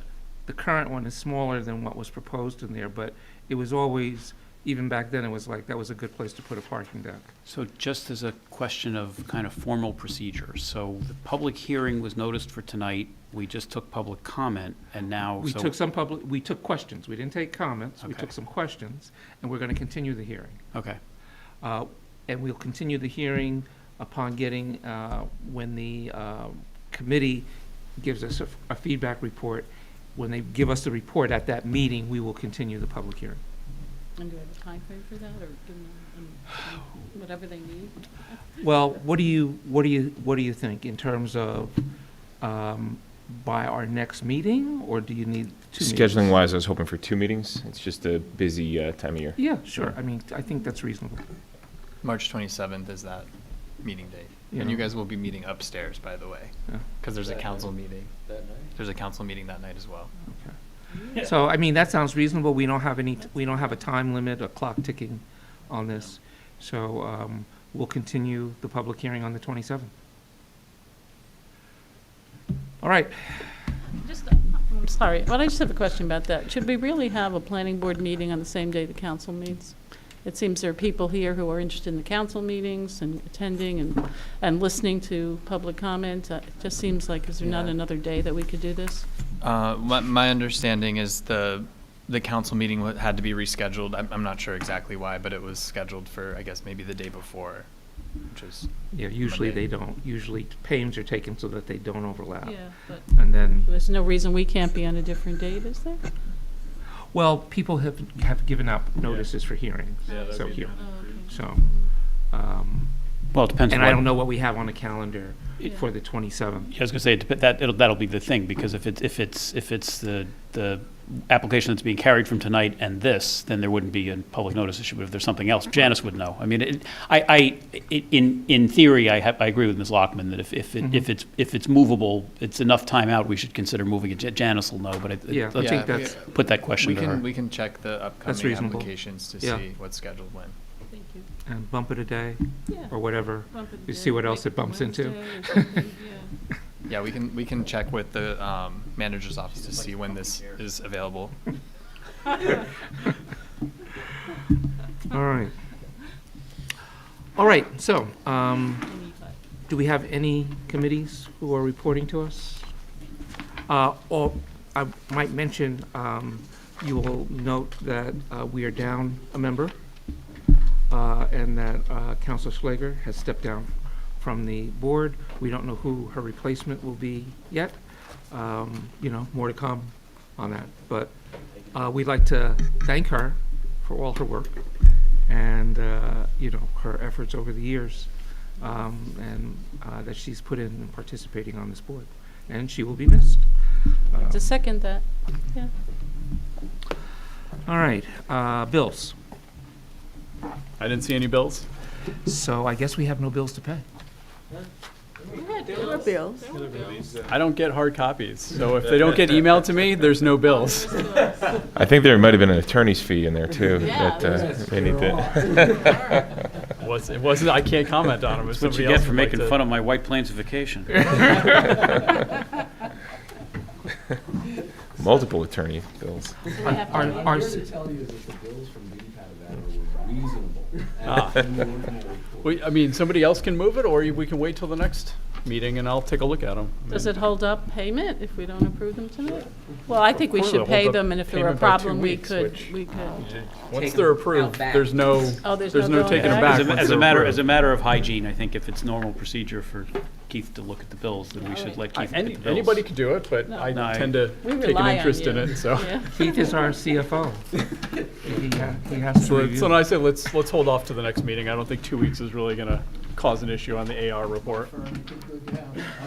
the current one is smaller than what was proposed in there, but it was always, even back then, it was like that was a good place to put a parking deck. So just as a question of kind of formal procedure, so the public hearing was noticed for tonight. We just took public comment, and now, We took questions. We didn't take comments. We Okay. took some questions, and we're going to continue the hearing. Okay. And we'll continue the hearing upon getting, when the committee gives us a feedback report. When they give us the report at that meeting, we will continue the public hearing. And do we have a time frame for that, or give them whatever they need? Well, what do you think in terms of by our next meeting, or do you need 2 meetings? Scheduling wise, I was hoping for 2 meetings. It's just a busy time of year. Yeah, sure. I mean, I think that's reasonable. March 27th is that meeting date. Yeah. And you guys will be meeting upstairs, by the way, Yeah. because there's a council meeting. There's a council meeting that night as well. Okay. So, I mean, that sounds reasonable. We don't have a time limit, a clock ticking on this. So, we'll continue the public hearing on the 27th. All right. I'm sorry, but I just have a question about that. Should we really have a planning board meeting on the same day the council meets? It seems there are people here who are interested in the council meetings and attending and listening to public comment. It just seems like, is there not another day that we could do this? My understanding is the council meeting had to be rescheduled. I'm not sure exactly why, but it was scheduled for, I guess, maybe the day before, which is Yeah, usually Monday. they don't. Usually pains are taken so that they don't overlap. Yeah, but And then, there's no reason we can't be on a different date, is there? well, people have given up notices for hearings. Yeah, So that'd be here, different. so, Well, it depends. and what- I don't know what we have on the calendar for the 27th. I was gonna say that'll be the thing, because if it's the application that's being carried from tonight and this, then there wouldn't be a public notice issue. But if there's something else, Janice would know. I mean, in theory, I agree with Ms. Lockman that if it's movable, it's enough time out, we should consider moving it. Janice will know, but Yeah, I let's think that's, put that question to her. We can check the upcoming reasonable. applications to Yeah. see what's scheduled when. Thank you. and bump it a day, Yeah. or whatever. Bump it You to see what like else it bumps into. Wednesday or something, yeah. Yeah, we can check with the manager's office to see when this is available. All right. All right, so, do we have any committees who are reporting to us? Or I might mention, you will note that we are down a member, and that Councilor Schlager has stepped down from the board. We don't know who her replacement will be yet. More to come on that. But we'd like to thank her for all her work and, her efforts over the years, and that she's put in participating on this board. And she will be missed. To second that, yeah. All right, bills. I didn't see any bills. So I guess we have no bills to pay. There were bills. I don't get hard copies, so if they don't get emailed to me, there's no bills. I think there might have been an attorney's fee in there too. Yeah, that they need to. It wasn't, I can't comment on them. If That's what somebody you get else for would like making to- fun of my White Plains vacation. Multiple attorney bills. Are- to tell you that the bills from DPAT were reasonable. Ah. I mean, somebody else can move it, or we can wait till the next meeting and I'll take a look at them. Does it hold up payment if we don't approve them tonight? Well, I think we course should it'll pay hold up them, and if there were a payment by 2 problem, we weeks, could, which- we could. Once they're approved, there's no, Oh, there's there's no no going taking them back? back. once As a they're matter, approved. as a matter of hygiene, I think if it's normal procedure for Keith to look at the bills, then we should let Keith look at the bills. Anybody could do it, but No. I No, tend to We take an rely on interest in you. it, so. Yeah. Keith is our CFO. He has to review. So then I say, let's hold off to the next meeting. I don't think 2 weeks is really gonna cause an issue on the AR report.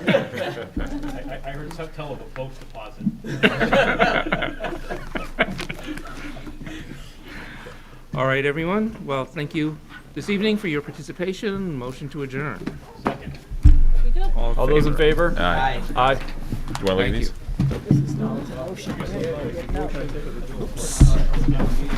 I heard tell of a boat deposit. All right, everyone. Well, thank you this evening for your participation. Motion to adjourn. We go. All those in favor? Aye. Aye. Do you want to look at Thank these? you.